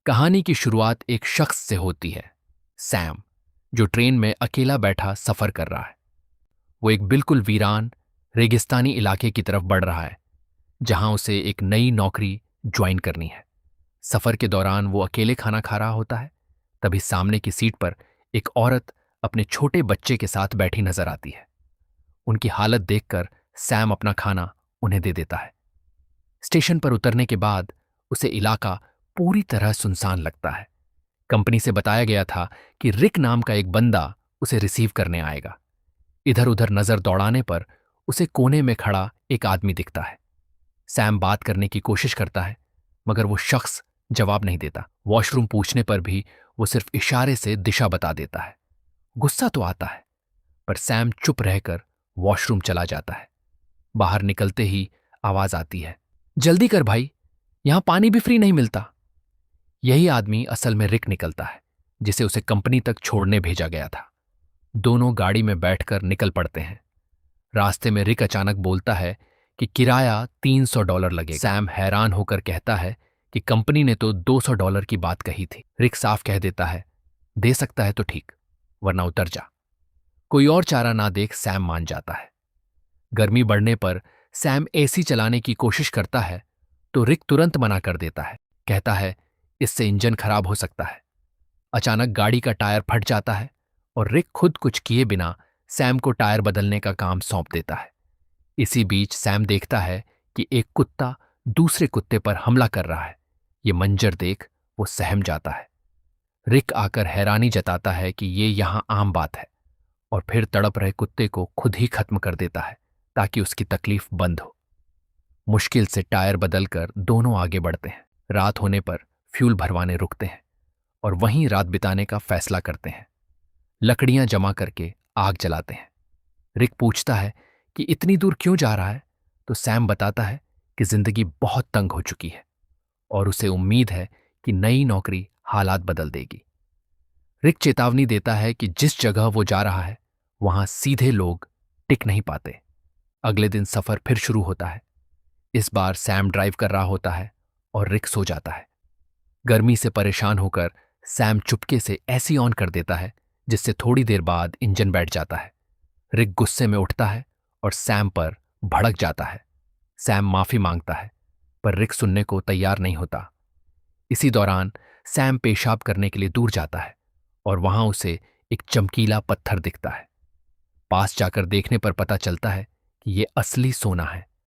कहानी की शुरुआत एक शख्स से होती है, सैम, जो ट्रेन में अकेला बैठा सफर कर रहा है। वो एक बिल्कुल वीरान रेगिस्तानी इलाके की तरफ बढ़ रहा है, जहां उसे एक नई नौकरी ज्वाइन करनी है। सफर के दौरान वो अकेले खाना खा रहा होता है, तभी सामने की सीट पर एक औरत अपने छोटे बच्चे के साथ बैठी नजर आती है। उनकी हालत देखकर सैम अपना खाना उन्हें दे देता है। स्टेशन पर उतरने के बाद उसे इलाका पूरी तरह सुनसान लगता है। कंपनी से बताया गया था कि रिक नाम का एक बंदा उसे रिसीव करने आएगा। इधर उधर नजर दौड़ाने पर उसे कोने में खड़ा एक आदमी दिखता है। सैम बात करने की कोशिश करता है, मगर वो शख्स जवाब नहीं देता। वॉशरूम पूछने पर भी वो सिर्फ इशारे से दिशा बता देता है। गुस्सा तो आता है, पर सैम चुप रहकर वॉशरूम चला जाता है। बाहर निकलते ही आवाज आती है, जल्दी कर भाई, यहां पानी भी फ्री नहीं मिलता। यही आदमी असल में रिक निकलता है, जिसे उसे कंपनी तक छोड़ने भेजा गया था। दोनों गाड़ी में बैठकर निकल पड़ते हैं। रास्ते में रिक अचानक बोलता है कि किराया $300 लगेगा। सैम हैरान होकर कहता है कि कंपनी ने तो $200 की बात कही थी। रिक साफ कह देता है, दे सकता है तो ठीक, वरना उतर जा। कोई और चारा ना देख सैम मान जाता है। गर्मी बढ़ने पर सैम एसी चलाने की कोशिश करता है तो रिक तुरंत मना कर देता है। कहता है इससे इंजन खराब हो सकता है। अचानक गाड़ी का टायर फट जाता है और रिक खुद कुछ किए बिना सैम को टायर बदलने का काम सौंप देता है। इसी बीच सैम देखता है कि एक कुत्ता दूसरे कुत्ते पर हमला कर रहा है। ये मंजर देख वो सहम जाता है। रिक आकर हैरानी जताता है कि ये यहां आम बात है, और फिर तड़प रहे कुत्ते को खुद ही खत्म कर देता है ताकि उसकी तकलीफ बंद हो। मुश्किल से टायर बदलकर दोनों आगे बढ़ते हैं। रात होने पर फ्यूल भरवाने रुकते हैं और वहीं रात बिताने का फैसला करते हैं। लकड़ियां जमा करके आग जलाते हैं। रिक पूछता है कि इतनी दूर क्यों जा रहा है, तो सैम बताता है कि जिंदगी बहुत तंग हो चुकी है और उसे उम्मीद है कि नई नौकरी हालात बदल देगी। रिक चेतावनी देता है कि जिस जगह वो जा रहा है वहां सीधे लोग टिक नहीं पाते। अगले दिन सफर फिर शुरू होता है। इस बार सैम ड्राइव कर रहा होता है और रिक सो जाता है। गर्मी से परेशान होकर सैम चुपके से एसी ऑन कर देता है, जिससे थोड़ी देर बाद इंजन बैठ जाता है। रिक गुस्से में उठता है और सैम पर भड़क जाता है। सैम माफी मांगता है, पर रिक सुनने को तैयार नहीं होता। इसी दौरान सैम पेशाब करने के लिए दूर जाता है और वहां उसे एक चमकीला पत्थर दिखता है। पास जाकर देखने पर पता चलता है कि ये असली सोना है।